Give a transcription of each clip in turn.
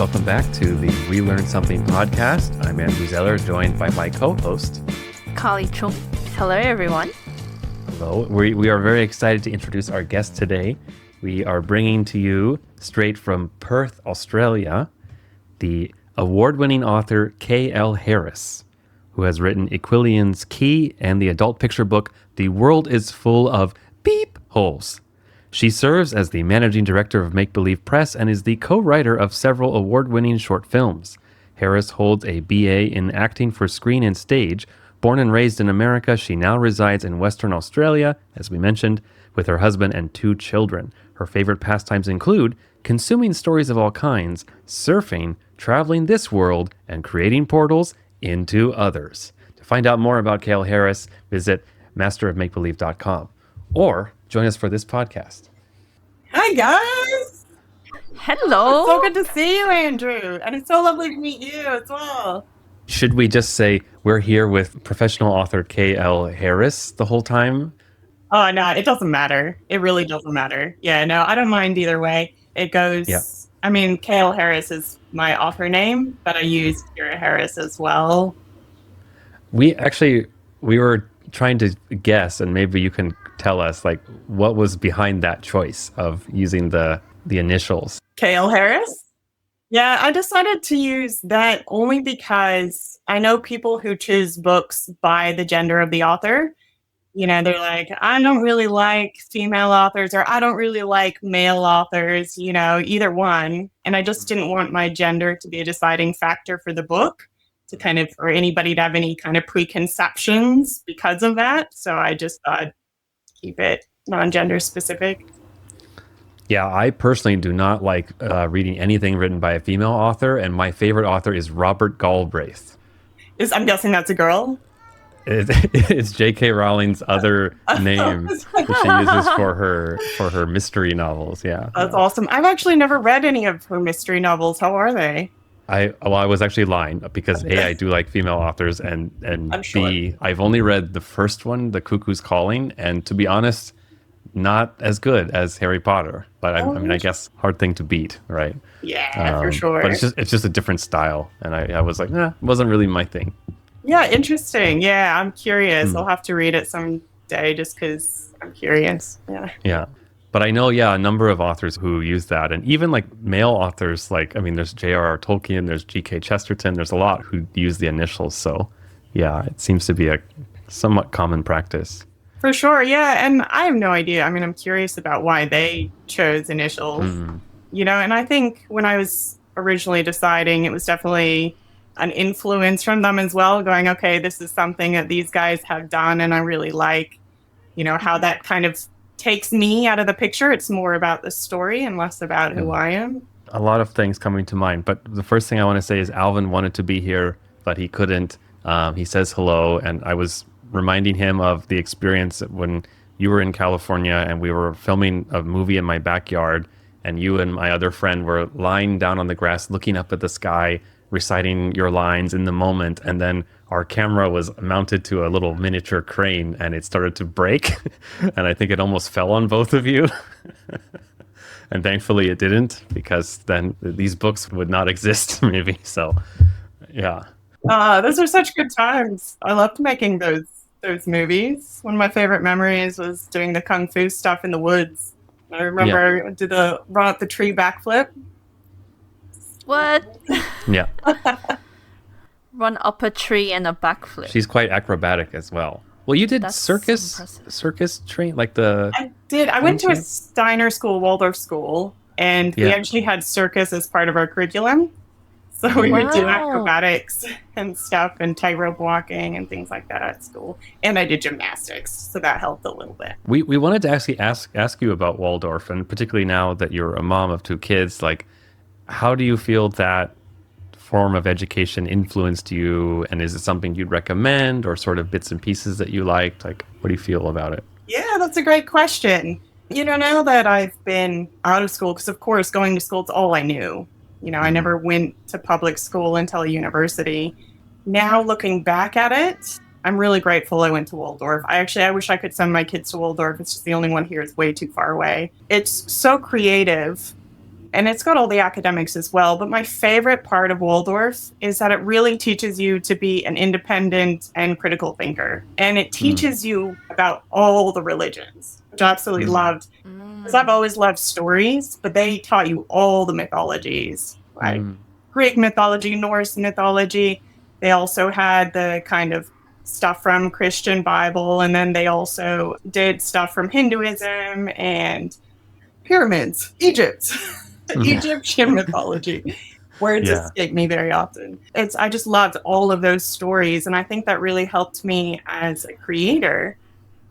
welcome back to the We Learn Something podcast. I'm Andrew Zeller, joined by my co-host, Kali Chung. Hello, everyone. Hello. We are very excited to introduce our guest today. We are bringing to you, straight from Perth, Australia, the award-winning author K.L.Harris, who has written Equillian's Key and the adult picture book, The World is Full of Beep Holes. She serves as the managing director of Make Believe Press and is the co-writer of several award-winning short films. Harris holds a BA in acting for screen and stage. Born and raised in America, she now resides in Western Australia, as we mentioned, with her husband and 2 children. Her favorite pastimes include consuming stories of all kinds, surfing, traveling this world, and creating portals into others. To find out more about K.L.Harris, visit masterofmakebelieve.com or join us for this podcast. Hi, guys. Hello. It's so good to see you, Andrew. And it's so lovely to meet you as well. Should we just say we're here with professional author K.L.Harris the whole time? Oh, no, it doesn't matter. It really doesn't matter. Yeah, no, I don't mind either way. It goes, Yeah. I mean, K.L.Harris is my author name, but I use Harris as well. We were trying to guess, and maybe you can tell us, like, what was behind that choice of using the initials. K.L.Harris? Yeah, I decided to use that only because I know people who choose books by the gender of the author. You know, they're like, I don't really like female authors, or I don't really like male authors, you know, either one. And I just didn't want my gender to be a deciding factor for the book, to kind of, or anybody to have any kind of preconceptions because of that. So I just thought, keep it non-gender specific. Yeah, I personally do not like reading anything written by a female author, and my favorite author is Robert Galbraith. I'm guessing that's a girl? It's J.K. Rowling's other name that she uses for her mystery novels. Yeah, that's awesome. I've actually never read any of her mystery novels. How are they? I was actually lying because A, I do like female authors, and sure. B, I've only read the first one, The Cuckoo's Calling, and to be honest, not as good as Harry Potter. But I mean, I guess hard thing to beat, right? Yeah, for sure. But it's just a different style, and I was like, it wasn't really my thing. Yeah, interesting. Yeah, I'm curious. I'll have to read it someday just because I'm curious. Yeah. Yeah. But I know, a number of authors who use that. And even like male authors, like, I mean, there's J.R.R. Tolkien, there's G.K. Chesterton, there's a lot who use the initials. So, yeah, it seems to be a somewhat common practice. For sure, yeah. And I have no idea. I mean, I'm curious about why they chose initials, you know, and I think when I was originally deciding, it was definitely an influence from them as well, going, okay, this is something that these guys have done, and I really like, you know, how that kind of takes me out of the picture. It's more about the story and less about who I am. A lot of things coming to mind, but the first thing I want to say is Alvin wanted to be here, but he couldn't. He says hello, and I was reminding him of the experience when you were in California and we were filming a movie in my backyard, and you and my other friend were lying down on the grass looking up at the sky, reciting your lines in the moment, and then our camera was mounted to a little miniature crane and it started to break and I think it almost fell on both of you. And thankfully it didn't, because then these books would not exist maybe. So yeah. Those are such good times. I loved making those movies. One of my favorite memories was doing the kung fu stuff in the woods. I remember did the run up the tree backflip. What? Yeah. Run up a tree and a backflip. She's quite acrobatic as well. Well, you did That's circus train, like the... I did. I went to a Steiner school, Waldorf school, and we actually had circus as part of our curriculum. So we would do acrobatics and stuff and tightrope walking and things like that at school. And I did gymnastics, so that helped a little bit. We wanted to actually ask you about Waldorf, and particularly now that you're a mom of 2 kids, like, how do you feel that form of education influenced you, and is it something you'd recommend, or sort of bits and pieces that you liked? Like, what do you feel about it? Yeah, that's a great question. You know, now that I've been out of school, because of course going to school is all I knew. You know, I never went to public school until university. Now looking back at it, I'm really grateful I went to Waldorf. I wish I could send my kids to Waldorf. It's just the only one here is way too far away. It's so creative. and it's got all the academics as well. But my favorite part of Waldorf is that it really teaches you to be an independent and critical thinker. And it teaches you about all the religions, which I absolutely loved. Because I've always loved stories, but they taught you all the mythologies, like Greek mythology, Norse mythology. They also had the kind of stuff from Christian Bible, and then they also did stuff from Hinduism and pyramids, Egypt, Egyptian mythology. Words escape me very often. I just loved all of those stories, and I think that really helped me as a creator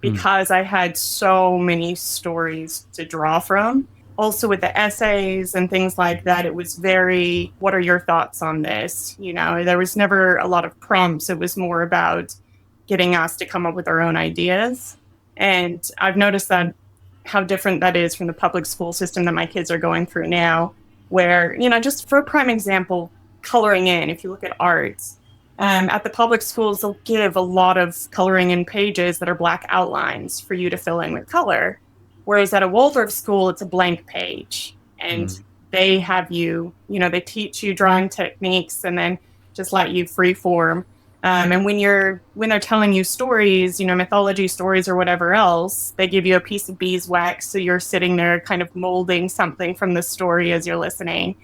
because I had so many stories to draw from. Also with the essays and things like that, it was very, what are your thoughts on this? You know, there was never a lot of prompts. It was more about getting us to come up with our own ideas. And I've noticed that how different that is from the public school system that my kids are going through now, where, you know, just for a prime example, coloring in, if you look at arts, at the public schools, they'll give a lot of coloring in pages that are black outlines for you to fill in with color. Whereas at a Waldorf school, it's a blank page. And they have you, you know, they teach you drawing techniques and then just let you free form. And when they're telling you stories, you know, mythology stories or whatever else, they give you a piece of beeswax. So you're sitting there kind of molding something from the story as you're listening.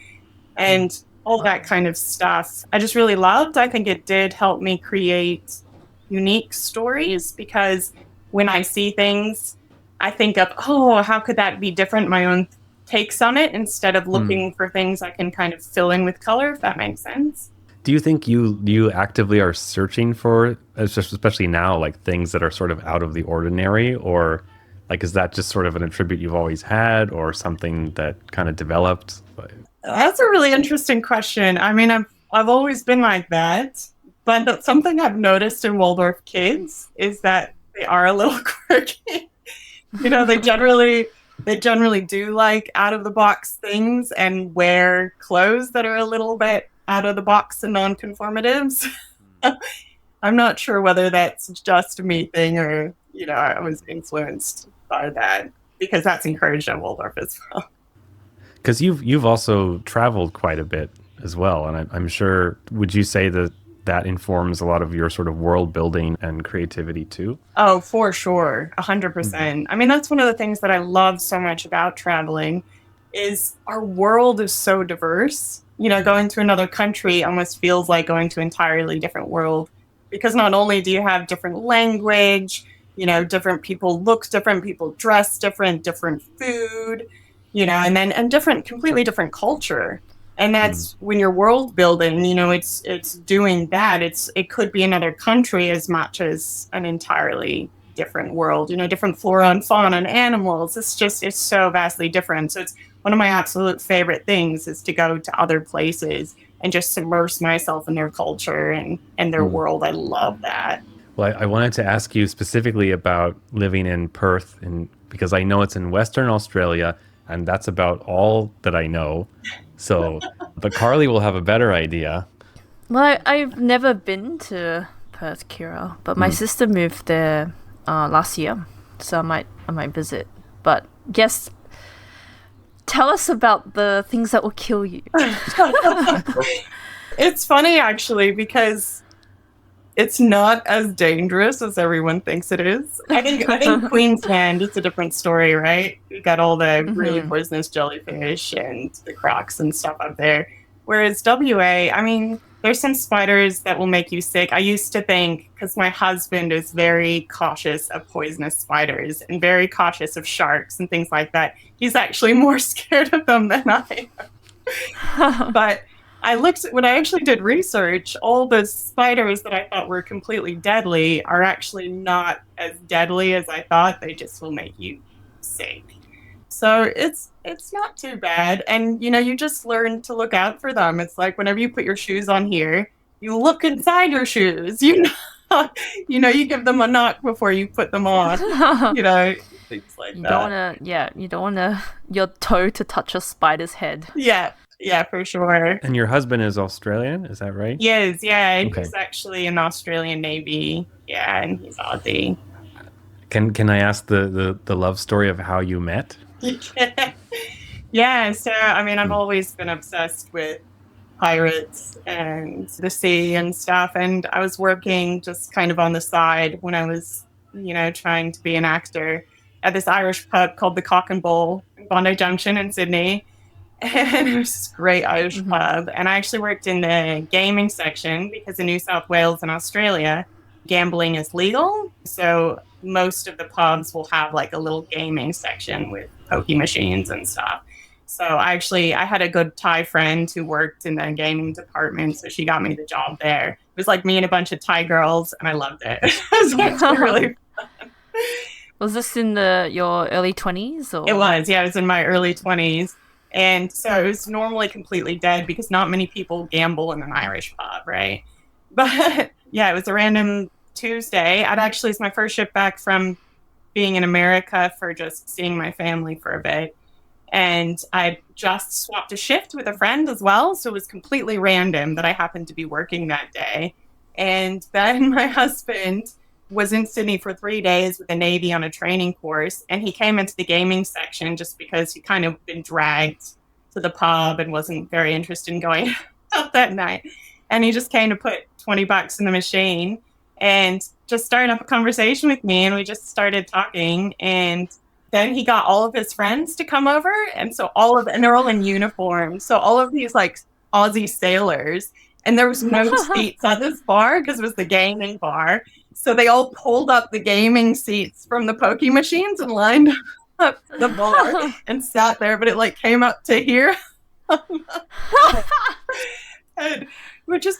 And all that kind of stuff I just really loved. I think it did help me create unique stories because when I see things, I think of, oh, how could that be different? My own takes on it instead of looking for things I can kind of fill in with color, if that makes sense. Do you think you actively are searching for, especially now, like things that are sort of out of the ordinary, or like is that just sort of an attribute you've always had, or something that kind of developed? That's a really interesting question. I mean, I've always been like that, but something I've noticed in Waldorf kids is that they are a little quirky. You know, they generally do like out of the box things and wear clothes that are a little bit out of the box and non-conformatives. I'm not sure whether that's just a me thing or, you know, I was influenced by that because that's encouraged at Waldorf as well. Because you've also traveled quite a bit as well, and I'm sure, would you say that informs a lot of your sort of world building and creativity too? Oh, for sure, 100%. I mean, that's one of the things that I love so much about traveling is our world is so diverse. You know, going to another country almost feels like going to an entirely different world because not only do you have different language, you know, different people look different, people dress different food, you know, and completely different culture. And that's when you're world building, you know, it's doing that. It could be another country as much as an entirely different world, you know, different flora and fauna and animals. It's so vastly different. So it's one of my absolute favorite things is to go to other places and just immerse myself in their culture and their world. I love that. Well, I wanted to ask you specifically about living in Perth, because I know it's in Western Australia, and that's about all that I know. So, but Carly will have a better idea. Well, I've never been to Perth, Kira, but my sister moved there last year, so I might visit. But yes, tell us about the things that will kill you. It's funny actually because it's not as dangerous as everyone thinks it is. I think Queensland, it's a different story, right? You got all the really poisonous jellyfish and the crocs and stuff up there. Whereas WA, I mean, there's some spiders that will make you sick. I used to think, because my husband is very cautious of poisonous spiders and very cautious of sharks and things like that. He's actually more scared of them than I am. But when I actually did research, all the spiders that I thought were completely deadly are actually not as deadly as I thought. They just will make you sick. So it's not too bad. And, you know, you just learn to look out for them. It's like whenever you put your shoes on here, you look inside your shoes. You you give them a knock before you put them on. You know, things like that. You don't want your toe to touch a spider's head. Yeah, for sure. And your husband is Australian, is that right? Yes, yeah. Okay. He's actually in the Australian Navy. Yeah, and he's Aussie. Can I ask the love story of how you met? Yeah, so I mean, I've always been obsessed with pirates and the sea and stuff. And I was working just kind of on the side when I was, trying to be an actor at this Irish pub called the Cock and Bull in Bondi Junction in Sydney. And it was this great Irish Mm-hmm. pub. And I actually worked in the gaming section because in New South Wales and Australia, gambling is legal. So most of the pubs will have like a little gaming section with pokie machines and stuff. So I had a good Thai friend who worked in the gaming department. So she got me the job there. It was like me and a bunch of Thai girls, and I loved it. It was actually really fun. Was this in your early 20s It or? was, yeah, it was in my early 20s. And so it was normally completely dead because not many people gamble in an Irish pub, right? But yeah, it was a random Tuesday. It's my first trip back from being in America for just seeing my family for a bit. And I just swapped a shift with a friend as well. So it was completely random that I happened to be working that day. And then my husband was in Sydney for 3 days with the Navy on a training course. And he came into the gaming section just because he kind of been dragged to the pub and wasn't very interested in going out that night. And he just came to put $20 in the machine and just started up a conversation with me. And we just started talking. And then he got all of his friends to come over. And and they're all in uniform. So all of these like Aussie sailors, and there was no seats at this bar because it was the gaming bar. So they all pulled up the gaming seats from the pokey machines and lined up the bar and sat there, but it like came up to here. And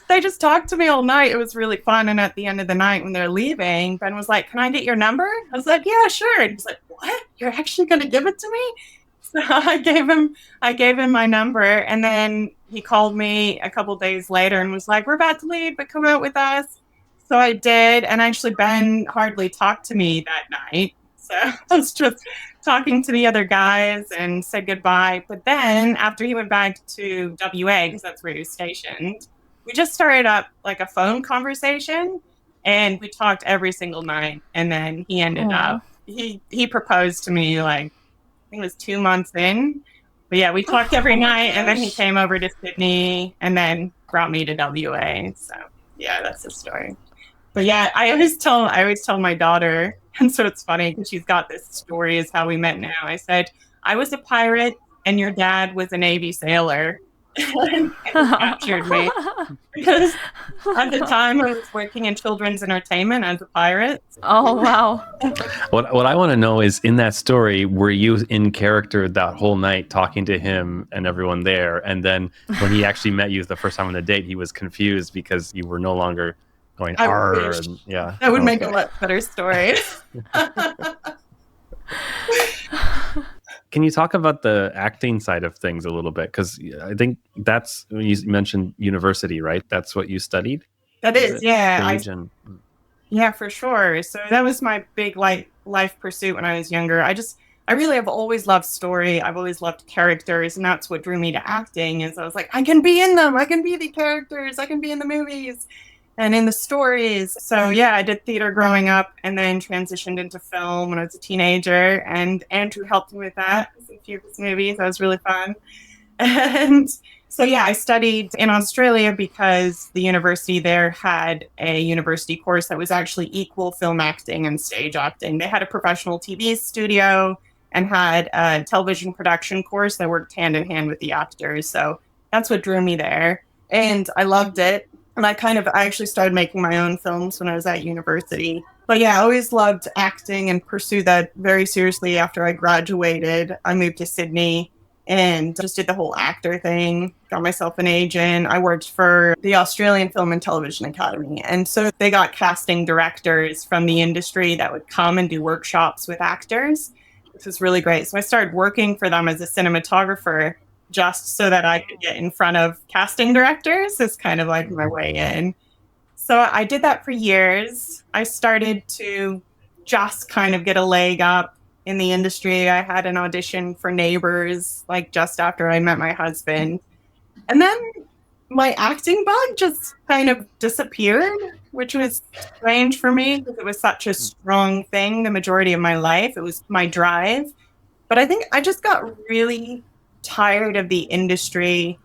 they just talked to me all night. It was really fun. And at the end of the night when they're leaving, Ben was like, "Can I get your number?" I was like, "Yeah, sure." And he's like, "What? You're actually gonna give it to me?" So I gave him my number, and then he called me a couple days later and was like, "We're about to leave, but come out with us." So I did, and actually Ben hardly talked to me that night. So I was just talking to the other guys and said goodbye. But then after he went back to WA, because that's where he was stationed, we just started up like a phone conversation, and we talked every single night. And then he ended up he proposed to me like I think it was 2 months in. But yeah, we talked every night, and then he came over to Sydney and then brought me to WA. So yeah, that's the story. But yeah, I always tell my daughter, and so it's funny because she's got this story is how we met now. I said, I was a pirate and your dad was a Navy sailor. And it captured me because at the time I was working in children's entertainment as a pirate. Oh, wow. What I want to know is, in that story, were you in character that whole night talking to him and everyone there? And then when he actually met you the first time on the date, he was confused because you were no longer going "arr," and yeah, that would make a much better story. Can you talk about the acting side of things a little bit? Because I think that's when you mentioned university, right? That's what you studied. That is, yeah. Yeah, for sure. So that was my big life pursuit when I was younger. I really have always loved story. I've always loved characters, and that's what drew me to acting. Is I was like, I can be in them. I can be the characters. I can be in the movies and in the stories. So yeah, I did theater growing up, and then transitioned into film when I was a teenager. And Andrew helped me with that. A few of his movies. That was really fun. And so, yeah, I studied in Australia because the university there had a university course that was actually equal film acting and stage acting. They had a professional TV studio and had a television production course that worked hand in hand with the actors. So that's what drew me there. And I loved it. And I actually started making my own films when I was at university. But yeah, I always loved acting and pursued that very seriously after I graduated. I moved to Sydney and just did the whole actor thing, got myself an agent. I worked for the Australian Film and Television Academy. And so they got casting directors from the industry that would come and do workshops with actors, which was really great. So I started working for them as a cinematographer just so that I could get in front of casting directors. It's kind of like my way in. So I did that for years. I started to just kind of get a leg up in the industry. I had an audition for Neighbours, like just after I met my husband. And then my acting bug just kind of disappeared, which was strange for me because it was such a strong thing the majority of my life. It was my drive. But I think I just got really tired of the industry.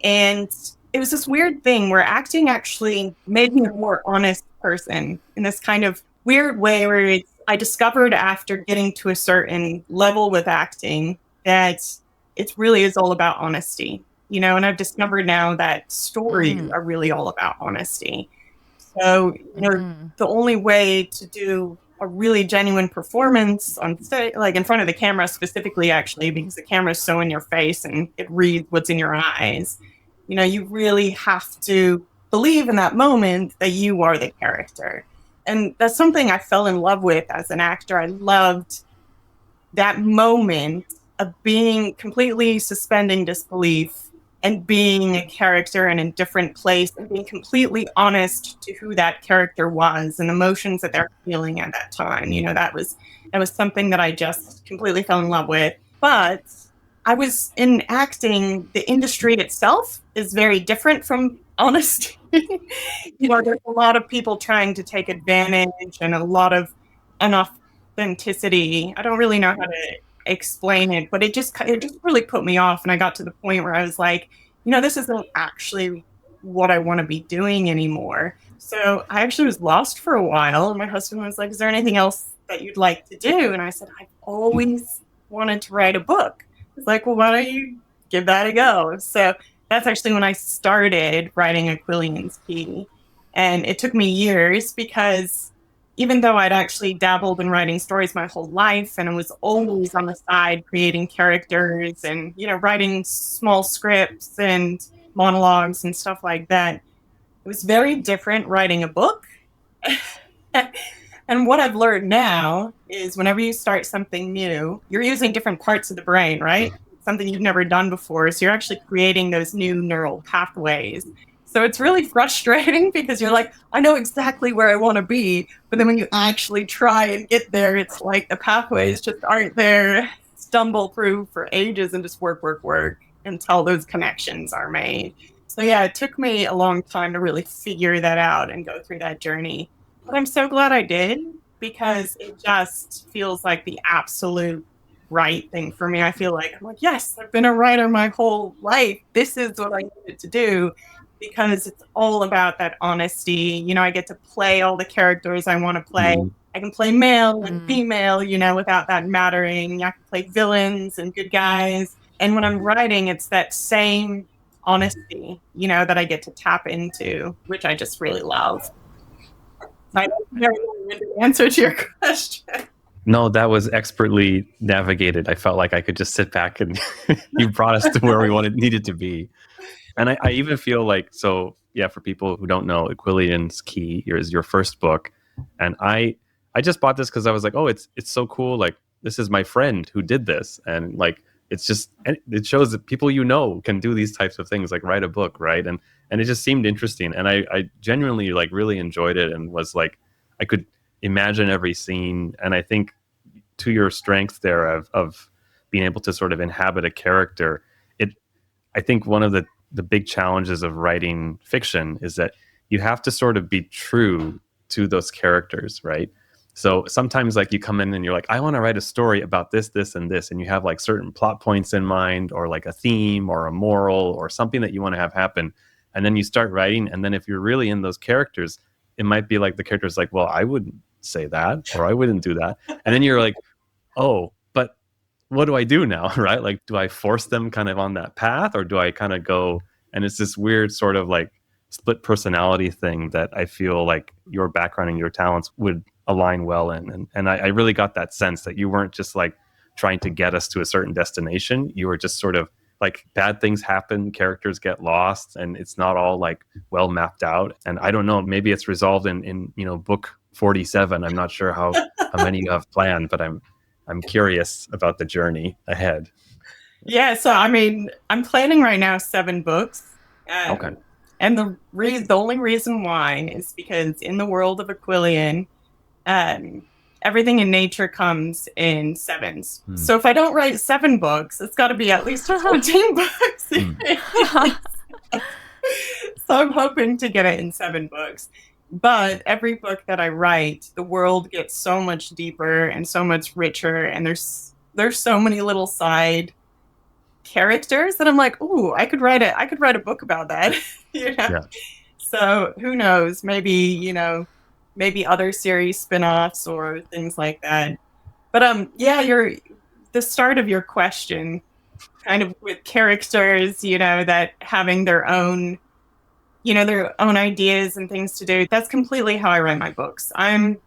And it was this weird thing where acting actually made me a more honest person in this kind of weird way where I discovered after getting to a certain level with acting that it really is all about honesty, and I've discovered now that stories are really all about honesty. So, the only way to do a really genuine performance on stage, like in front of the camera specifically, actually, because the camera's so in your face and it reads what's in your eyes, you really have to believe in that moment that you are the character. And that's something I fell in love with as an actor. I loved that moment of being completely suspending disbelief and being a character in a different place and being completely honest to who that character was and emotions that they're feeling at that time. That was something that I just completely fell in love with. But I was in acting, the industry itself is very different from honesty. There's a lot of people trying to take advantage and a lot of inauthenticity. I don't really know how to explain it, but it just really put me off. And I got to the point where I was like, this isn't actually what I want to be doing anymore. So I actually was lost for a while. And my husband was like, is there anything else that you'd like to do? And I said, I've always wanted to write a book. He's like, well, why don't you give that a go? So that's actually when I started writing Equillian's Key. And it took me years because even though I'd actually dabbled in writing stories my whole life and I was always on the side creating characters and, writing small scripts and monologues and stuff like that, it was very different writing a book. And what I've learned now is whenever you start something new, you're using different parts of the brain, right? Something you've never done before. So you're actually creating those new neural pathways. So it's really frustrating because you're like, I know exactly where I want to be. But then when you actually try and get there, it's like the pathways just aren't there. Stumble through for ages and just work until those connections are made. So yeah, it took me a long time to really figure that out and go through that journey. But I'm so glad I did because it just feels like the absolute right thing for me. I feel like I'm like, yes, I've been a writer my whole life. This is what I needed to do because it's all about that honesty. I get to play all the characters I want to play. I can play male and female, without that mattering. I can play villains and good guys. And when I'm writing, it's that same honesty, that I get to tap into, which I just really love. I don't know the answer to your question. No, that was expertly navigated. I felt like I could just sit back and you brought us to where we needed to be. And I even feel like, so yeah, for people who don't know, Equillian's Key is your first book. And I just bought this because I was like, oh, it's so cool. Like, this is my friend who did this. And like, it shows that people can do these types of things, like write a book, right? And it just seemed interesting. And I genuinely like really enjoyed it and was like, I could imagine every scene. And I think to your strength there of being able to sort of inhabit a character, I think one of the big challenges of writing fiction is that you have to sort of be true to those characters, right? So sometimes like you come in and you're like, I want to write a story about this, this, and this. And you have like certain plot points in mind or like a theme or a moral or something that you want to have happen. And then you start writing. And then if you're really in those characters, it might be like the character's like, well, I wouldn't say that, or I wouldn't do that. And then you're like, oh, but what do I do now? Right? Like, do I force them kind of on that path or do I kind of go, and it's this weird sort of like split personality thing that I feel like your background and your talents would align well in. And I really got that sense that you weren't just like trying to get us to a certain destination. You were just sort of like, bad things happen, characters get lost, and it's not all like well mapped out. And I don't know, maybe it's resolved in book 47. I'm not sure how many you have planned, but I'm curious about the journey ahead. Yeah, so I mean, I'm planning right now 7 books. Okay. And the only reason why is because in the world of Equillian, everything in nature comes in 7s. So if I don't write 7 books, it's got to be at least 14 books. So I'm hoping to get it in 7 books. But every book that I write, the world gets so much deeper and so much richer. And there's so many little side characters that I'm like, ooh, I could write a book about that. Yeah. So who knows? Maybe, maybe other series spin-offs or things like that. But yeah, the start of your question, kind of with characters, that having their own ideas and things to do. That's completely how I write my books. I'm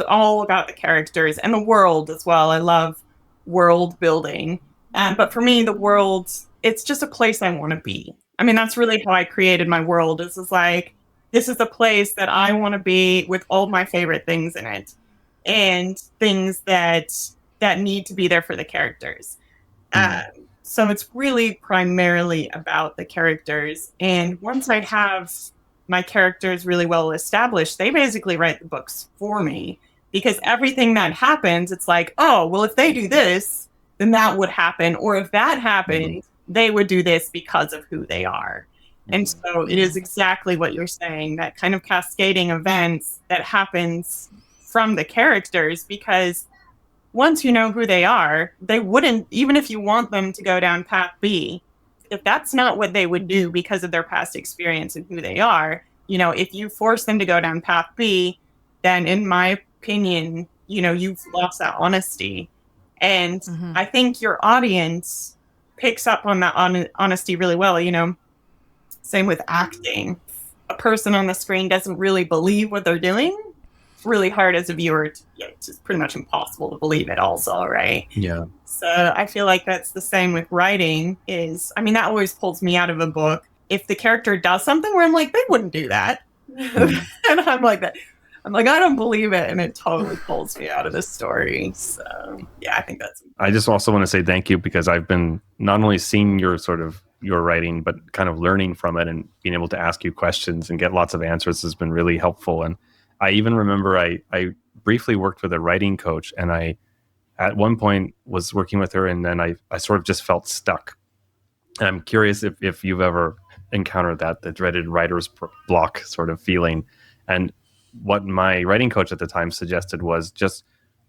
all about the characters and the world as well. I love world building. But for me, the world, it's just a place I want to be. I mean, that's really how I created my world. Is like, this is a place that I want to be with all my favorite things in it and things that need to be there for the characters. Uh, so it's really primarily about the characters. And once I have my characters really well established, they basically write the books for me because everything that happens, it's like, oh, well, if they do this, then that would happen. Or if that happened, they would do this because of who they are. And so it is exactly what you're saying, that kind of cascading events that happens from the characters, because once you know who they are, they wouldn't, even if you want them to go down path B, if that's not what they would do because of their past experience and who they are, if you force them to go down path B, then in my opinion, you've lost that honesty. And I think your audience picks up on that honesty really well. Same with acting. A person on the screen doesn't really believe what they're doing. It's really hard as a viewer it's just pretty much impossible to believe it also, right? Yeah. So I feel like that's the same with writing that always pulls me out of a book. If the character does something where I'm like, they wouldn't do that. And I'm like that. I'm like, I don't believe it. And it totally pulls me out of the story. So yeah, I think that's. I just also want to say thank you, because I've been not only seeing your writing, but kind of learning from it and being able to ask you questions and get lots of answers has been really helpful. And I even remember I briefly worked with a writing coach, and I at one point was working with her, and then I sort of just felt stuck. And I'm curious if you've ever encountered the dreaded writer's block sort of feeling. And what my writing coach at the time suggested was just,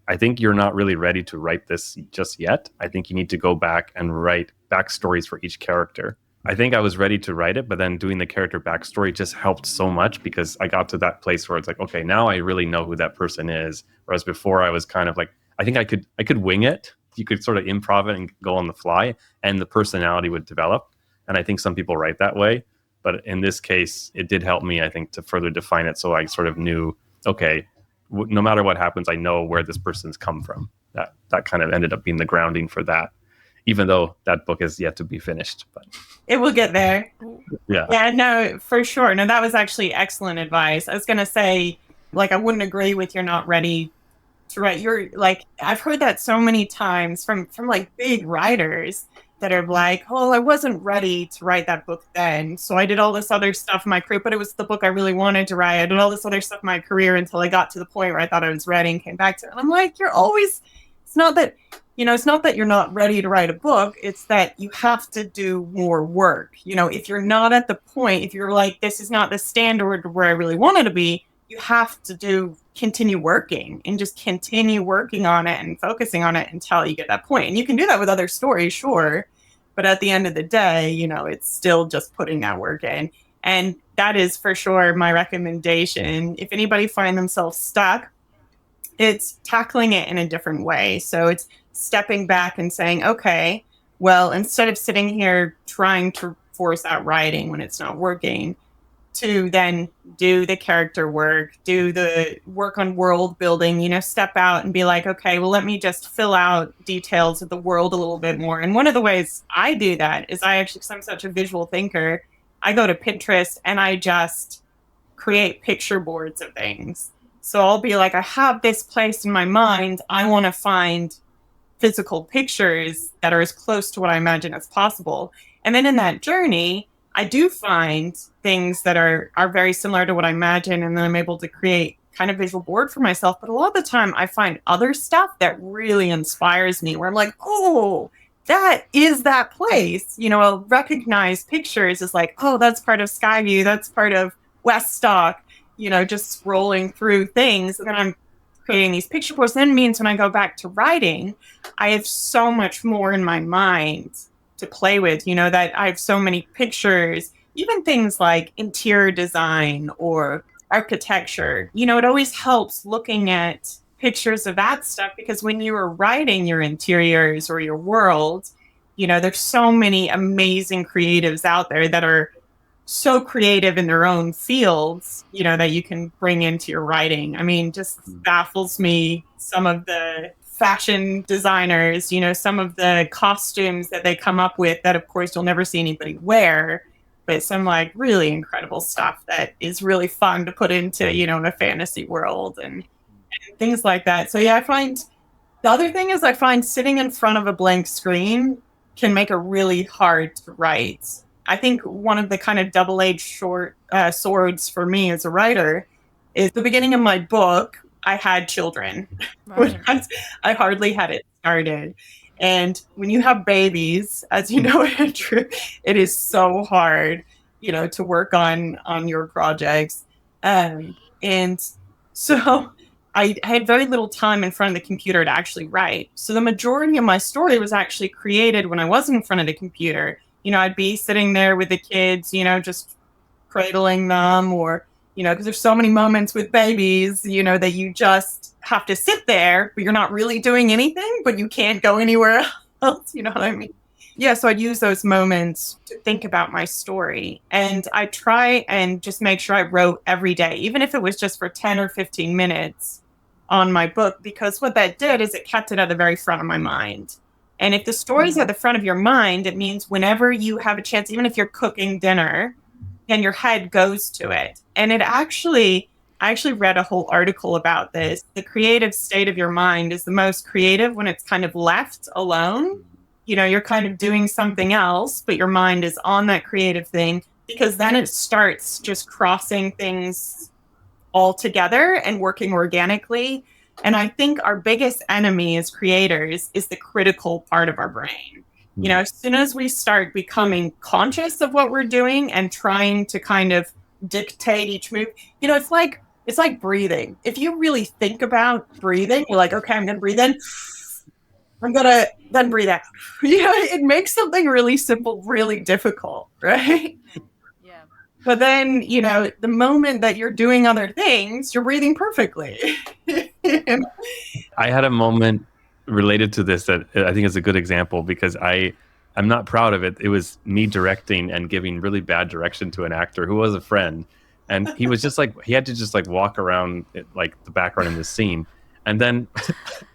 I think you're not really ready to write this just yet. I think you need to go back and write backstories for each character. I think I was ready to write it, but then doing the character backstory just helped so much, because I got to that place where it's like, okay, now I really know who that person is. Whereas before I was kind of like, I think I could wing it. You could sort of improv it and go on the fly, and the personality would develop. And I think some people write that way. But in this case, it did help me, I think, to further define it. So I sort of knew, okay, no matter what happens, I know where this person's come from. That kind of ended up being the grounding for that, even though that book is yet to be finished. But it will get there. Yeah. Yeah, no, for sure. No, that was actually excellent advice. I was going to say, I wouldn't agree with you're not ready to write. I've heard that so many times from big writers that are like, oh, I wasn't ready to write that book then. So I did all this other stuff in my career, but it was the book I really wanted to write. I did all this other stuff in my career until I got to the point where I thought I was ready and came back to it. And I'm like, it's not that you're not ready to write a book. It's that you have to do more work. If you're not at the point, if you're like, this is not the standard where I really wanted to be, you have to continue working and just continue working on it and focusing on it until you get that point. And you can do that with other stories, sure. But at the end of the day, it's still just putting that work in. And that is for sure my recommendation. If anybody find themselves stuck, it's tackling it in a different way. So it's stepping back and saying, okay, well, instead of sitting here trying to force out writing when it's not working, to then do the character work, do the work on world building, step out and be like, okay, well, let me just fill out details of the world a little bit more. And one of the ways I do that is because I'm such a visual thinker, I go to Pinterest and I just create picture boards of things. So I'll be like, I have this place in my mind. I want to find physical pictures that are as close to what I imagine as possible. And then in that journey, I do find things that are very similar to what I imagine, and then I'm able to create kind of visual board for myself. But a lot of the time I find other stuff that really inspires me, where I'm like, oh, that is that place. I'll recognize pictures as like, oh, that's part of Skyview, that's part of Weststock, just scrolling through things. And then I'm creating these picture boards then means when I go back to writing, I have so much more in my mind to play with, that I have so many pictures, even things like interior design or architecture. It always helps looking at pictures of that stuff because when you are writing your interiors or your world, there's so many amazing creatives out there that are so creative in their own fields, that you can bring into your writing. I mean, just baffles me some of the fashion designers, some of the costumes that they come up with that, of course, you'll never see anybody wear, but some like really incredible stuff that is really fun to put into, a fantasy world and things like that. So yeah, I find the other thing is I find sitting in front of a blank screen can make it really hard to write. I think one of the kind of double-edged swords for me as a writer is the beginning of my book, I had children. Right. I hardly had it started. And when you have babies, as you know, Andrew, it is so hard, to work on your projects. And so I had very little time in front of the computer to actually write. So the majority of my story was actually created when I wasn't in front of the computer. I'd be sitting there with the kids, just cradling them or, because there's so many moments with babies, that you just have to sit there, but you're not really doing anything, but you can't go anywhere else. You know what I mean? Yeah. So I'd use those moments to think about my story. And I try and just make sure I wrote every day, even if it was just for 10 or 15 minutes on my book, because what that did is it kept it at the very front of my mind. And if the story's at the front of your mind, it means whenever you have a chance, even if you're cooking dinner, and your head goes to it. And I actually read a whole article about this. The creative state of your mind is the most creative when it's kind of left alone. You're kind of doing something else, but your mind is on that creative thing because then it starts just crossing things all together and working organically. And I think our biggest enemy as creators is the critical part of our brain. As soon as we start becoming conscious of what we're doing and trying to kind of dictate each move, it's like breathing. If you really think about breathing, you're like, okay, I'm going to breathe in. I'm going to then breathe out. It makes something really simple, really difficult, right? Yeah. But then, the moment that you're doing other things, you're breathing perfectly. I had a moment related to this that I think is a good example because I'm not proud of it. It was me directing and giving really bad direction to an actor who was a friend. And he was just like, he had to just like walk around like the background in this scene. And then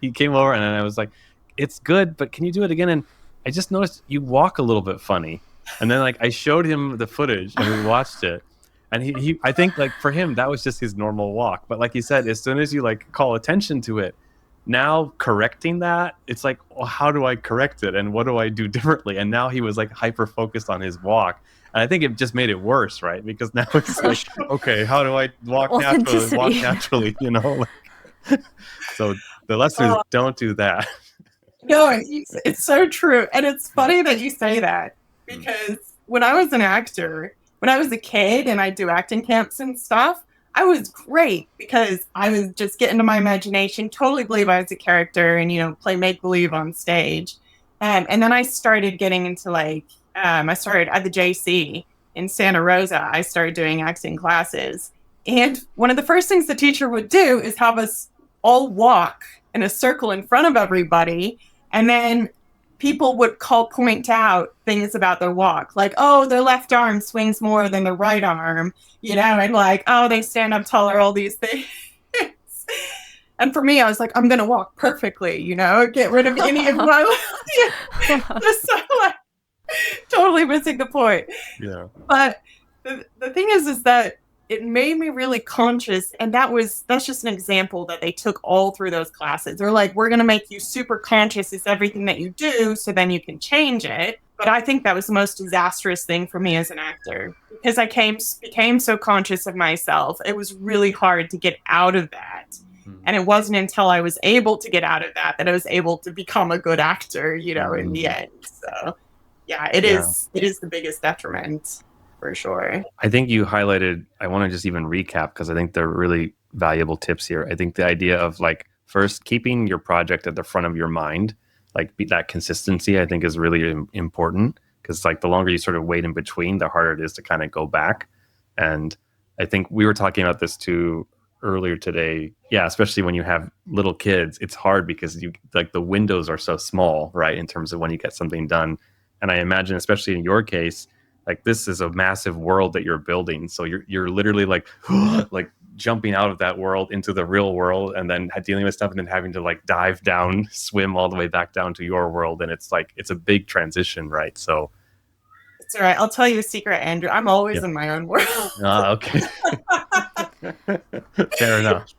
he came over and I was like, it's good, but can you do it again? And I just noticed you walk a little bit funny. And then like I showed him the footage and we watched it. And he I think like for him, that was just his normal walk. But like you said, as soon as you like call attention to it, now correcting that, it's like, well, how do I correct it? And what do I do differently? And now he was like hyper focused on his walk. And I think it just made it worse, right? Because now it's like, okay, how do I walk naturally? So the lesson is don't do that. No, it's so true. And it's funny that you say that because when I was an actor, when I was a kid and I'd do acting camps and stuff, I was great because I was just getting to my imagination, totally believe I was a character and, play make-believe on stage. And then I started getting into I started at the JC in Santa Rosa. I started doing acting classes. And one of the first things the teacher would do is have us all walk in a circle in front of everybody. And then people would point out things about their walk, like, oh, their left arm swings more than their right arm, and like, oh, they stand up taller, all these things. And for me, I was like, I'm going to walk perfectly, get rid of any of my, just so, totally missing the point. Yeah. But the thing is that it made me really conscious. And that's just an example that they took all through those classes. They're like, we're going to make you super conscious of everything that you do so then you can change it. But I think that was the most disastrous thing for me as an actor because I became so conscious of myself. It was really hard to get out of that. And it wasn't until I was able to get out of that I was able to become a good actor, in the end. So yeah, it is the biggest detriment. For sure. I think you highlighted, I want to just even recap because I think they're really valuable tips here. I think the idea of like first keeping your project at the front of your mind, like that consistency, I think is really important, because like the longer you sort of wait in between, the harder it is to kind of go back. And I think we were talking about this too earlier today. Yeah, especially when you have little kids, it's hard because you like the windows are so small, right, in terms of when you get something done. And I imagine, especially in your case, like this is a massive world that you're building. So you're literally like like jumping out of that world into the real world, and then dealing with stuff, and then having to like dive down, swim all the way back down to your world. And it's like, it's a big transition, right? So It's all right. I'll tell you a secret, Andrew. I'm always in my own world. okay. Fair enough.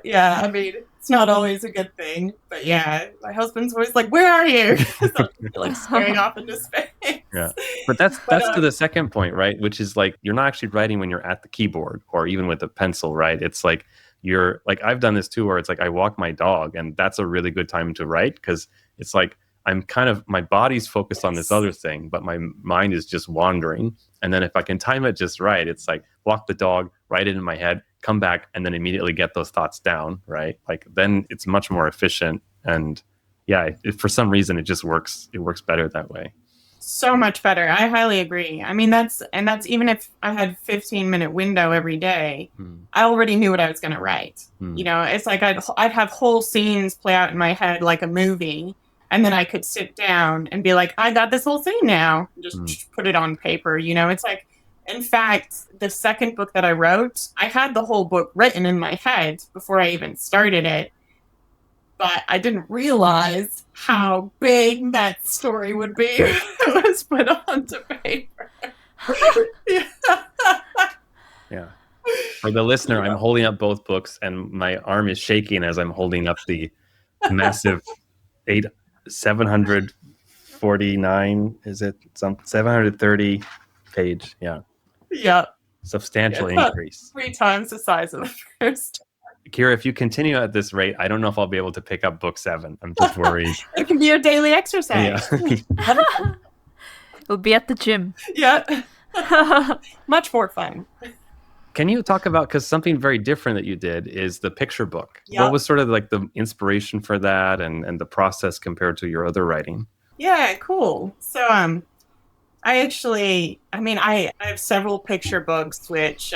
Yeah, I mean, it's not always a good thing, but yeah, my husband's always like, "Where are you?" So I'm like staring off into space. Yeah, but that's to the second point, right? Which is like, you're not actually writing when you're at the keyboard or even with a pencil, right? It's like you're like, I've done this too, where it's like I walk my dog, and that's a really good time to write, because it's like I'm kind of, my body's focused on this other thing, but my mind is just wandering. And then if I can time it just right, it's like walk the dog, write it in my head, come back, and then immediately get those thoughts down, right? Like then it's much more efficient. And yeah, for some reason it just works. It works better that way. So much better. I highly agree. I mean, that's even if I had 15-minute window every day, I already knew what I was going to write. You know, it's like I'd have whole scenes play out in my head like a movie. And then I could sit down and be like, I got this whole thing now. Just put it on paper. You know, it's like, in fact, the second book that I wrote, I had the whole book written in my head before I even started it. But I didn't realize how big that story would be when it was put onto paper. Yeah. For the listener, I'm holding up both books, and my arm is shaking as I'm holding up the massive 749, is it? 730 page. Yeah. Yeah. Substantial increase. 3 times the size of the first. Kira, if you continue at this rate, I don't know if I'll be able to pick up book 7. I'm just worried. It can be your daily exercise. It'll be at the gym. Yeah. Much more fun. Can you talk about, because something very different that you did is the picture book. Yep. What was sort of like the inspiration for that, and the process compared to your other writing? Yeah, cool. So I have several picture books which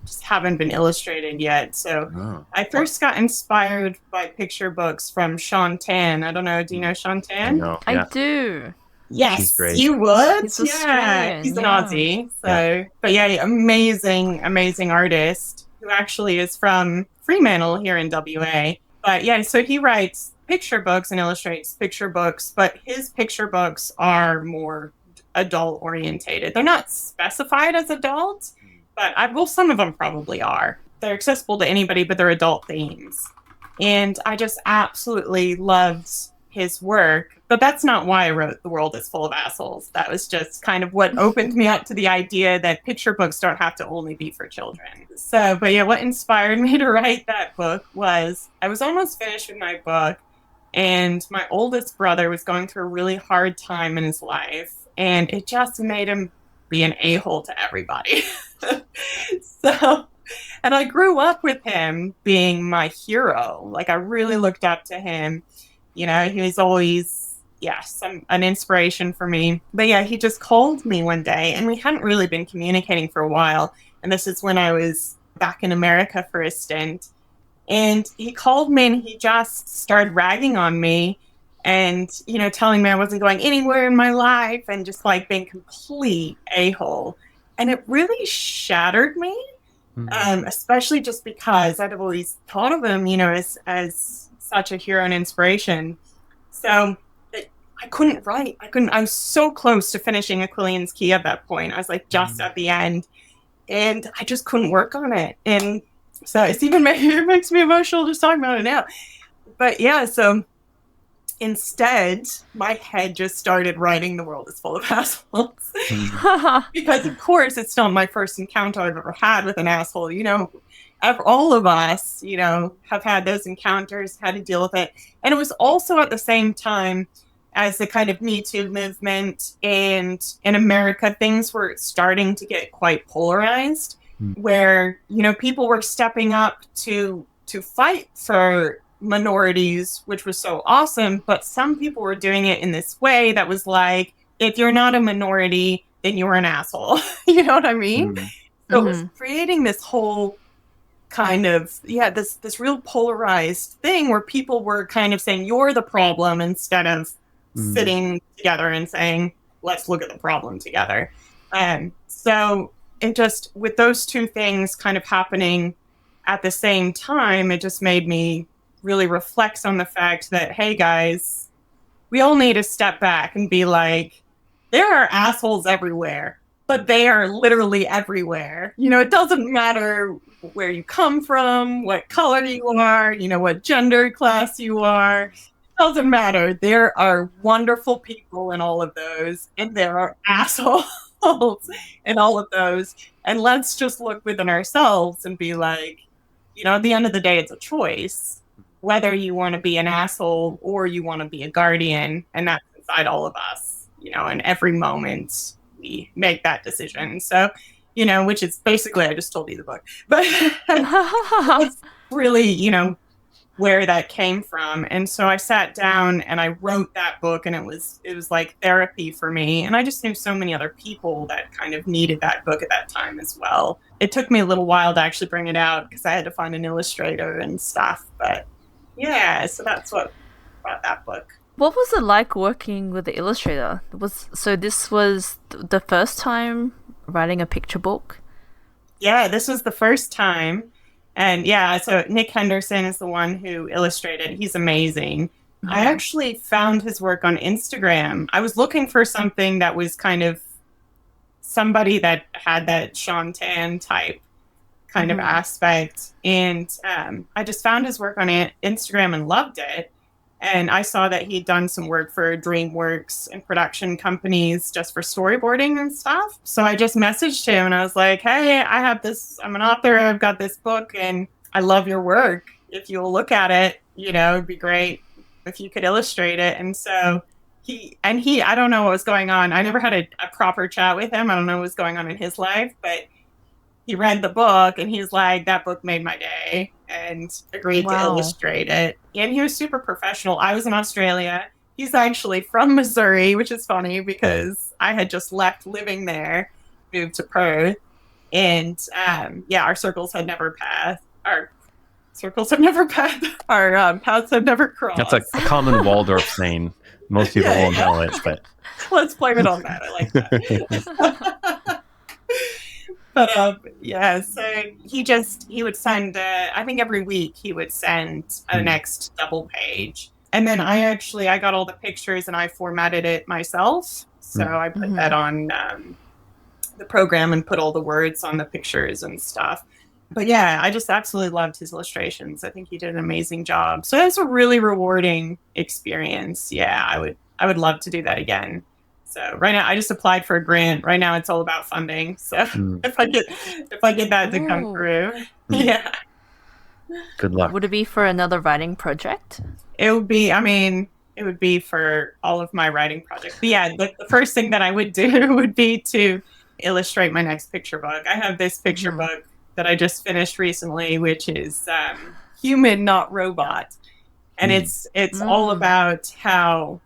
just haven't been illustrated yet. So I first got inspired by picture books from Sean Tan. I don't know, do you know Sean Tan? Yeah. I do. Yes, great. you would. He's Yeah, he's an Australian, Aussie. So, but yeah, amazing artist who actually is from Fremantle here in WA. But yeah, so he writes picture books and illustrates picture books, but his picture books are more adult orientated. They're not specified as adult, but some of them probably are. They're accessible to anybody, but they're adult themes. And I just absolutely loved his work. But that's not why I wrote The World is Full of Assholes. That was just kind of what opened me up to the idea that picture books don't have to only be for children. So, but yeah, what inspired me to write that book was I was almost finished with my book, and my oldest brother was going through a really hard time in his life, and it just made him be an a-hole to everybody. And I grew up with him being my hero. Like, I really looked up to him. You know, he was always, an inspiration for me. But yeah, he just called me one day, and we hadn't really been communicating for a while. And this is when I was back in America for a stint. And he called me, and he just started ragging on me and, you know, telling me I wasn't going anywhere in my life, and just like being complete a-hole. And it really shattered me, especially just because I'd always thought of him, you know, as such a hero and inspiration. So I couldn't write. I was so close to finishing Equillian's Key at that point. I was like just at the end, and I just couldn't work on it. And so it makes me emotional just talking about it now. But yeah, so instead, my head just started writing The World is Full of Assholes. Because, of course, it's not my first encounter I've ever had with an asshole. You know, all of us, you know, have had those encounters, had to deal with it. And it was also at the same time as the kind of Me Too movement, and in America, things were starting to get quite polarized. where, people were stepping up to fight for minorities, which was so awesome. But some people were doing it in this way that was like, if you're not a minority, then you're an asshole. You know what I mean? So it was creating this whole kind of, this real polarized thing where people were kind of saying, you're the problem, instead of sitting together and saying, let's look at the problem together. So it just, with those two things kind of happening at the same time, it just made me really reflect on the fact that, hey guys, we all need to step back and be like, there are assholes everywhere, but they are literally everywhere. It doesn't matter where you come from, what color you are, what gender class you are. It doesn't matter. There are wonderful people in all of those, and there are assholes in all of those. And let's just look within ourselves and be like, at the end of the day, it's a choice whether you want to be an asshole or you want to be a guardian. And that's inside all of us, and every moment we make that decision. So, which is basically, I just told you the book, but it's really, where that came from. And so I sat down and I wrote that book, and it was like therapy for me. And I just knew so many other people that kind of needed that book at that time as well. It took me a little while to actually bring it out because I had to find an illustrator and stuff. But yeah, so that's what brought that book. What was it like working with the illustrator? This was the first time writing a picture book? Yeah, this was the first time. And yeah, so Nick Henderson is the one who illustrated. He's amazing. I actually found his work on Instagram. I was looking for something that was kind of somebody that had that Sean Tan type kind of aspect. And I just found his work on Instagram and loved it. And I saw that he'd done some work for DreamWorks and production companies just for storyboarding and stuff. So I just messaged him and I was like, hey, I'm an author. I've got this book and I love your work. If you'll look at it, it'd be great if you could illustrate it. And so I don't know what was going on. I never had a proper chat with him. I don't know what was going on in his life, but he read the book and he's like, that book made my day, and agreed to illustrate it. And he was super professional. I was in Australia. He's actually from Missouri, which is funny because I had just left living there, moved to Perth. And our circles had never passed. Our paths have never crossed. That's a common Waldorf saying. Most people won't know it, but let's blame it on that. I like that. But so he would send, I think every week he would send a next double page. And then I got all the pictures and I formatted it myself. So I put that on the program and put all the words on the pictures and stuff. But yeah, I just absolutely loved his illustrations. I think he did an amazing job. So it was a really rewarding experience. Yeah, I would love to do that again. So right now I just applied for a grant. Right now it's all about funding. So if I get that to come through, yeah. Good luck. Would it be for another writing project? It would be for all of my writing projects. But yeah, the first thing that I would do would be to illustrate my next picture book. I have this picture book that I just finished recently, which is Human, Not Robot. And it's all about how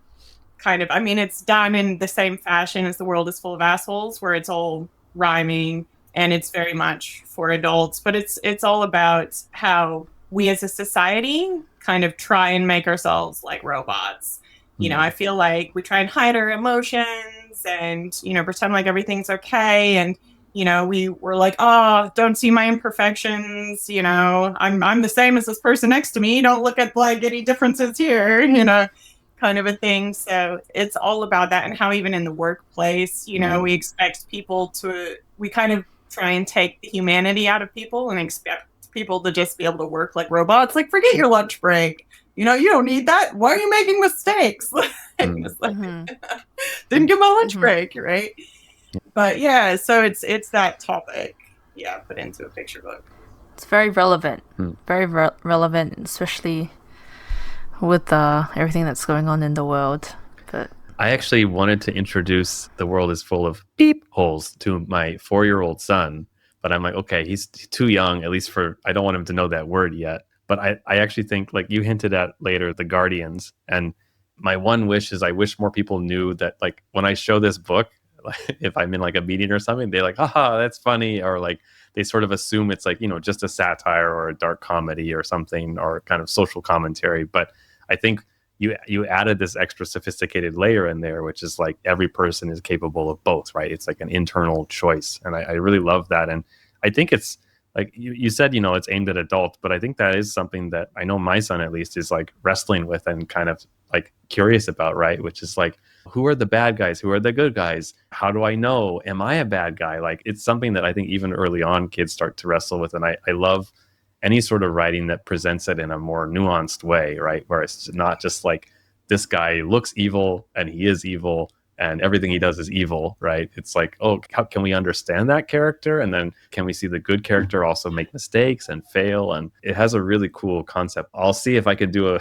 it's done in the same fashion as The World is Full of Assholes, where it's all rhyming and it's very much for adults. But it's all about how we as a society kind of try and make ourselves like robots. I feel like we try and hide our emotions and, pretend like everything's okay. And, we're like, oh, don't see my imperfections. I'm the same as this person next to me. Don't look at like any differences here, kind of a thing. So it's all about that, and how even in the workplace, we expect people we kind of try and take the humanity out of people and expect people to just be able to work like robots. Like, forget your lunch break. You don't need that. Why are you making mistakes? Didn't get my lunch break, right? But yeah, so it's that topic, put into a picture book. It's very relevant, very relevant, especially with everything that's going on in the world. But I actually wanted to introduce The World is Full of Beep Holes to my 4-year-old son, but I'm like, okay, he's too young, at least I don't want him to know that word yet. But I actually think, like you hinted at later, the Guardians. And my one wish is I wish more people knew that, like, when I show this book, if I'm in like a meeting or something, they're like, haha, that's funny. Or like they sort of assume it's like, just a satire or a dark comedy or something, or kind of social commentary. But I think you added this extra sophisticated layer in there, which is like every person is capable of both, right? It's like an internal choice. And I really love that. And I think it's like you said, it's aimed at adults, but I think that is something that I know my son at least is like wrestling with and kind of like curious about, right? Which is like, who are the bad guys? Who are the good guys? How do I know? Am I a bad guy? Like, it's something that I think even early on kids start to wrestle with. And I love any sort of writing that presents it in a more nuanced way, right? Where it's not just like, this guy looks evil and he is evil and everything he does is evil, right? It's like, oh, how can we understand that character? And then can we see the good character also make mistakes and fail? And it has a really cool concept. I'll see if I could do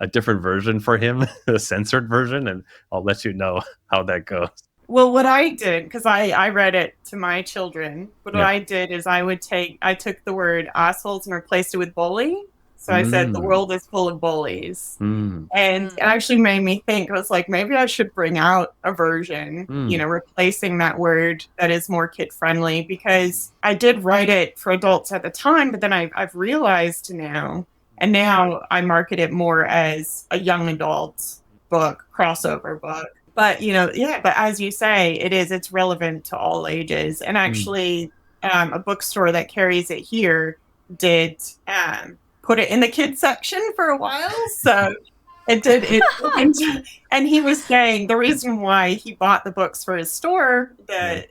a different version for him, a censored version, and I'll let you know how that goes. Well, what I did, because I read it to my children, what I did is I took the word assholes and replaced it with bully. So I said, the world is full of bullies. And it actually made me think, I was like, maybe I should bring out a version, replacing that word that is more kid friendly, because I did write it for adults at the time, but then I've realized now, and now I market it more as a young adult book, crossover book. But, but as you say, it's relevant to all ages. And actually, a bookstore that carries it here did put it in the kids section for a while. So it did. And he was saying the reason why he bought the books for his store, the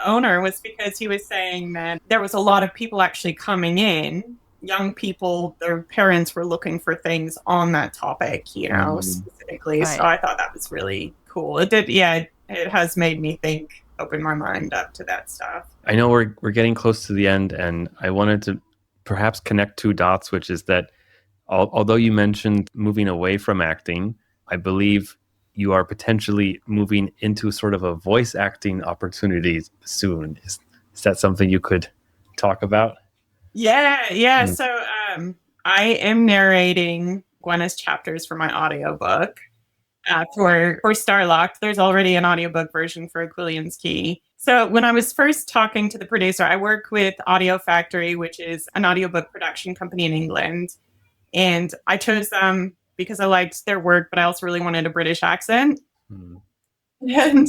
owner, was because he was saying that there was a lot of people actually coming in, young people, their parents were looking for things on that topic, specifically. Right. So I thought that was really cool. It did. Yeah, it has made me think, open my mind up to that stuff. I know we're getting close to the end, and I wanted to perhaps connect two dots, which is that although you mentioned moving away from acting, I believe you are potentially moving into sort of a voice acting opportunities soon. Is that something you could talk about? Yeah. So I am narrating Gwenna's chapters for my audiobook. For Starlocked, there's already an audiobook version for Equillian's Key. So when I was first talking to the producer, I work with Audio Factory, which is an audiobook production company in England. And I chose them because I liked their work, but I also really wanted a British accent. And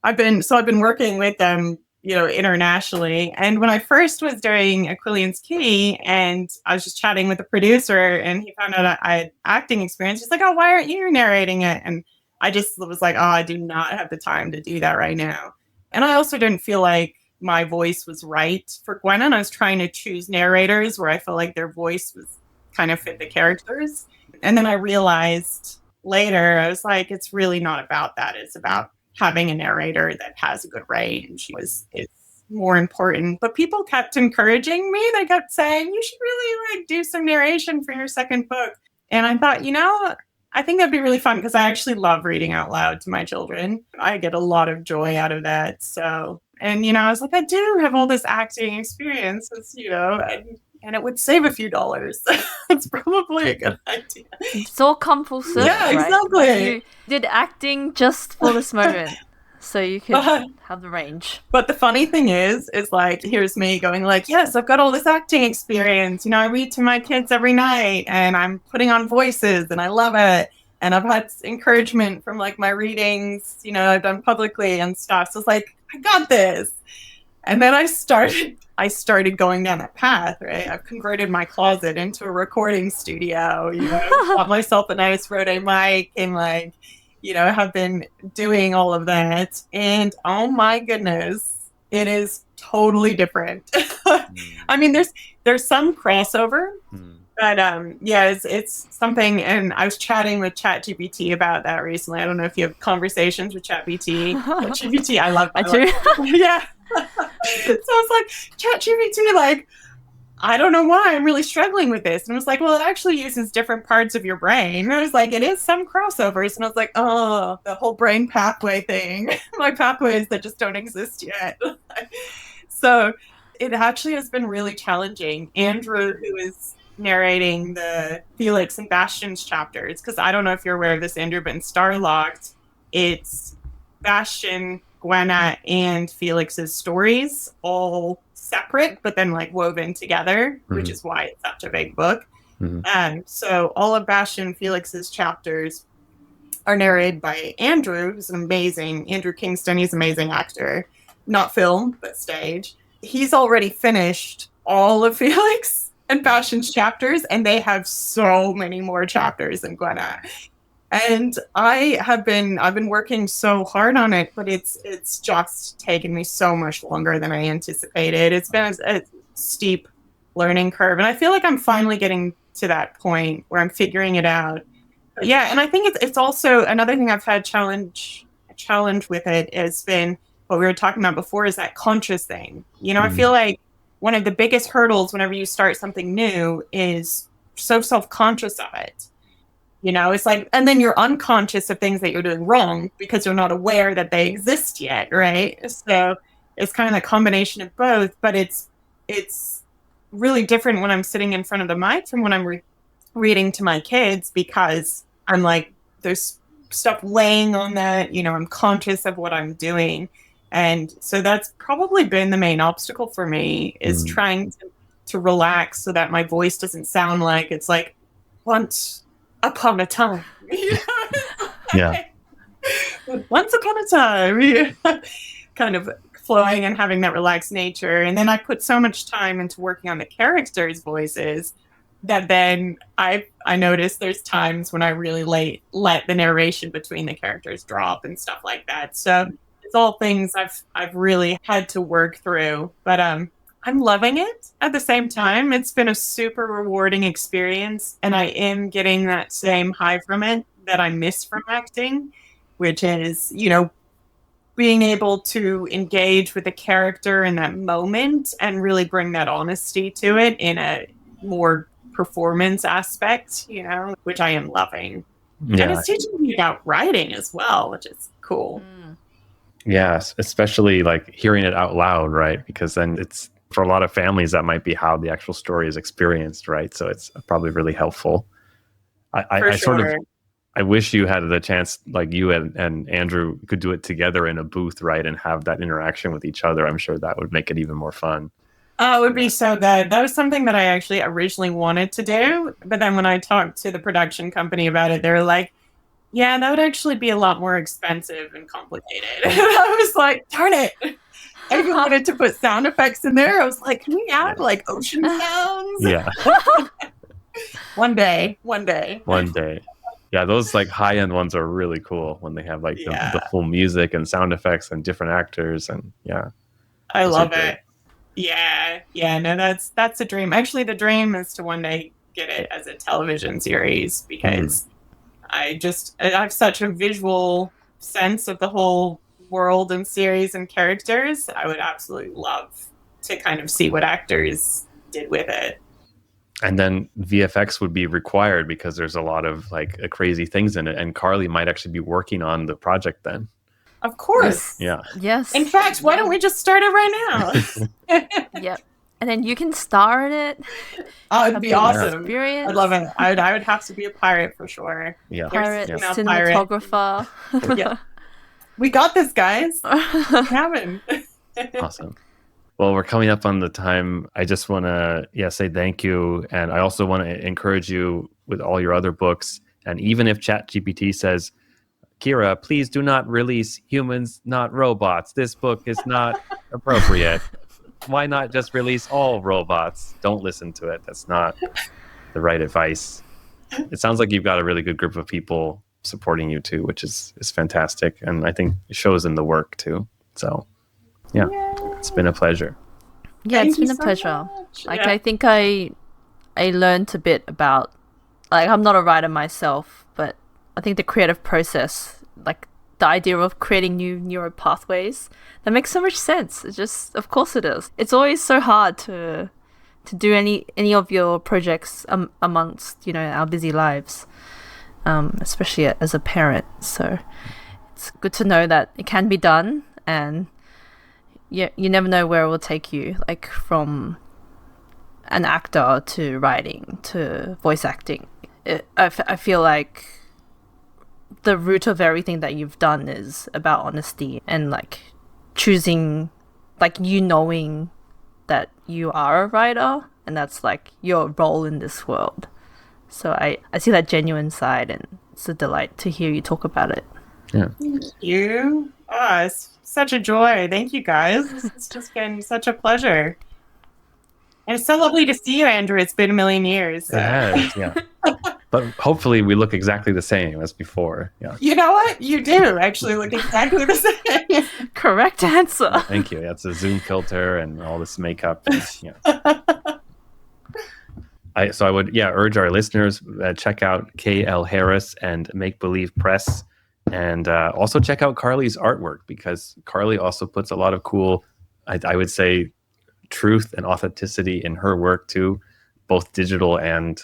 I've been working with them, internationally. And when I first was doing Equillian's Key, and I was just chatting with the producer, and he found out I had acting experience, he's like, oh, why aren't you narrating it? And I just was like, oh, I do not have the time to do that right now. And I also didn't feel like my voice was right for Gwenna. And I was trying to choose narrators where I felt like their voice was kind of fit the characters. And then I realized later, I was like, it's really not about that. It's about having a narrator that has a good range. It's more important. But people kept encouraging me. They kept saying, you should really do some narration for your second book. And I thought, I think that'd be really fun, because I actually love reading out loud to my children. I get a lot of joy out of that. So, and, I was like, I do have all this acting experience, and it would save a few dollars. It's probably a good idea. It's all come full circle. Yeah, exactly. Right? You did acting just for this moment, so you could have the range. But the funny thing is like, here's me going like, yes, I've got all this acting experience. I read to my kids every night, and I'm putting on voices, and I love it. And I've had encouragement from like my readings, I've done publicly and stuff. So it's like, I got this. And then I started going down that path, right? I've converted my closet into a recording studio, bought myself a nice Rode mic, and have been doing all of that. And oh my goodness, it is totally different. I mean, there's some crossover, but it's something. And I was chatting with ChatGPT about that recently. I don't know if you have conversations with ChatGPT. ChatGPT, I love. I do. Yeah. So I was like, ChatGPT, like, I don't know why I'm really struggling with this. And I was like, well, it actually uses different parts of your brain. And I was like, it is some crossovers. And I was like, oh, the whole brain pathway thing. My pathways that just don't exist yet. So it actually has been really challenging. Andrew, who is narrating the Felix and Bastion's chapters, because I don't know if you're aware of this, Andrew, but in Starlocked, it's Bastion, Gwenna, and Felix's stories all separate, but then like woven together, which is why it's such a big book. So all of Bastion and Felix's chapters are narrated by Andrew, who's Andrew Kingston. He's an amazing actor, not film, but stage. He's already finished all of Felix and Bastion's chapters, and they have so many more chapters than Gwenna. And I've been working so hard on it, but it's just taken me so much longer than I anticipated. It's been a steep learning curve, and I feel like I'm finally getting to that point where I'm figuring it out. But yeah, and I think it's also another thing I've had a challenge with it has been what we were talking about before, is that conscious thing. You know, I feel like one of the biggest hurdles whenever you start something new is so self-conscious of it. You know, it's like, and then you're unconscious of things that you're doing wrong because you're not aware that they exist yet, right? So it's kind of a combination of both, but it's really different when I'm sitting in front of the mic from when I'm reading to my kids, because I'm like, there's stuff laying on that, you know, I'm conscious of what I'm doing. And so that's probably been the main obstacle for me, is trying to relax so that my voice doesn't sound like it's like once upon a time. Yeah. Once upon a time. Kind of flowing and having that relaxed nature. And then I put so much time into working on the characters' voices that then I noticed there's times when I really let the narration between the characters drop and stuff like that. So it's all things I've really had to work through. But I'm loving it at the same time. It's been a super rewarding experience, and I am getting that same high from it that I miss from acting, which is, you know, being able to engage with the character in that moment and really bring that honesty to it in a more performance aspect, you know, which I am loving. Yeah. And it's teaching me about writing as well, which is cool. Yes, especially like hearing it out loud, right? Because then it's, for a lot of families, that might be how the actual story is experienced, right? So it's probably really helpful. I sort of, I wish you had the chance, like you and Andrew could do it together in a booth, right? And have that interaction with each other. I'm sure that would make it even more fun. Oh, it would be so good. That was something that I actually originally wanted to do. But then when I talked to the production company about it, they were like, yeah, that would actually be a lot more expensive and complicated. And I was like, darn it. I even wanted to put sound effects in there. I was like, can we add like ocean sounds? Yeah. One day. Yeah, those like high-end ones are really cool when they have like the full music and sound effects and different actors, and I love it. Yeah, no, that's a dream. Actually, the dream is to one day get it as a television series, because I have such a visual sense of the whole world and series and characters. I would absolutely love to kind of see what actors did with it. And then VFX would be required because there's a lot of like crazy things in it. And Carly might actually be working on the project then. Of course. Yeah. Yes. In fact, why don't we just start it right now? Yep. And then you can star in it. Oh, it'd be awesome. Experience. I'd love it. I would have to be a pirate for sure. Yeah. Pirate, cinematographer. Yeah. We got this, guys. Kevin. Awesome. Well, we're coming up on the time. I just want to say thank you. And I also want to encourage you with all your other books. And even if ChatGPT says, Kira, please do not release humans, not robots. This book is not appropriate. Why not just release all robots? Don't listen to it. That's not the right advice. It sounds like you've got a really good group of people supporting you too, which is fantastic. And I think it shows in the work too. So yeah. It's been a pleasure. Yeah, it's been a pleasure. Like, I think I learned a bit about, like, I'm not a writer myself, but I think the creative process, like the idea of creating new neural pathways, that makes so much sense. It's just, of course it is. It's always so hard to do any of your projects amongst, you know, our busy lives, especially as a parent. So it's good to know that it can be done, and you never know where it will take you, like from an actor to writing to voice acting. I feel like the root of everything that you've done is about honesty and like choosing, like you knowing that you are a writer and that's like your role in this world. So I see that genuine side, and it's a delight to hear you talk about it. Yeah. Thank you. Oh, it's such a joy. Thank you, guys. It's just been such a pleasure. And it's so lovely to see you, Andrew. It's been a million years. So. It has, yeah. But hopefully we look exactly the same as before. Yeah. You know what? You do actually look exactly the same. Correct answer. Thank you. That's a Zoom filter and all this makeup. And, yeah. I would urge our listeners check out K.L.Harris and Make Believe Press, and also check out Carly's artwork, because Carly also puts a lot of cool, I would say, truth and authenticity in her work too, both digital and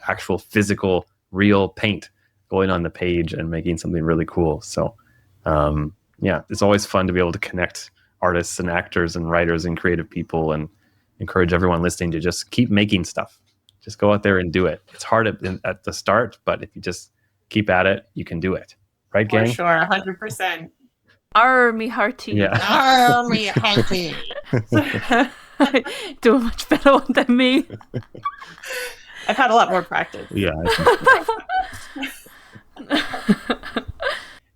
actual physical real paint going on the page and making something really cool. So it's always fun to be able to connect artists and actors and writers and creative people, and encourage everyone listening to just keep making stuff. Just go out there and do it. It's hard at the start, but if you just keep at it, you can do it. Right, gang? For sure, 100%. Army hearty. Yeah. Army hearty. Do a much better one than me. I've had a lot more practice. Yeah.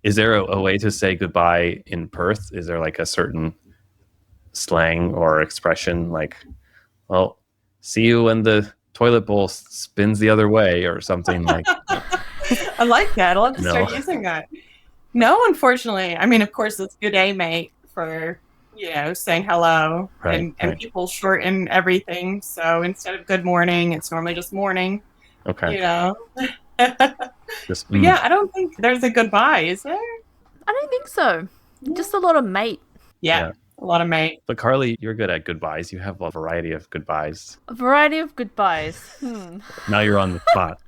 Is there a way to say goodbye in Perth? Is there like a certain slang or expression, like, well, see you when the toilet bowl spins the other way, or something like that? I like that. I'll have to start using that. No, unfortunately. I mean, of course, it's good day, mate, for, saying hello. Right, and people shorten everything. So instead of good morning, it's normally just morning. Okay. But yeah, I don't think there's a goodbye, is there? I don't think so. Just a lot of mate. Yeah. A lot of mate. But Carly, you're good at goodbyes. You have a variety of goodbyes. A variety of goodbyes. Now you're on the spot.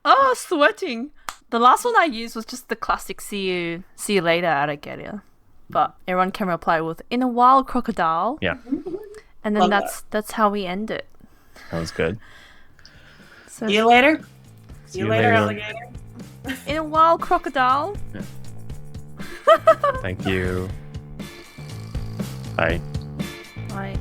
Oh, sweating. The last one I used was just the classic see you later at a get. But everyone can reply with "in a wild crocodile." Yeah. And then that's how we end it. That was good. So, See you later. See you later, alligator. In a wild crocodile. Yeah. Thank you. Bye. Bye.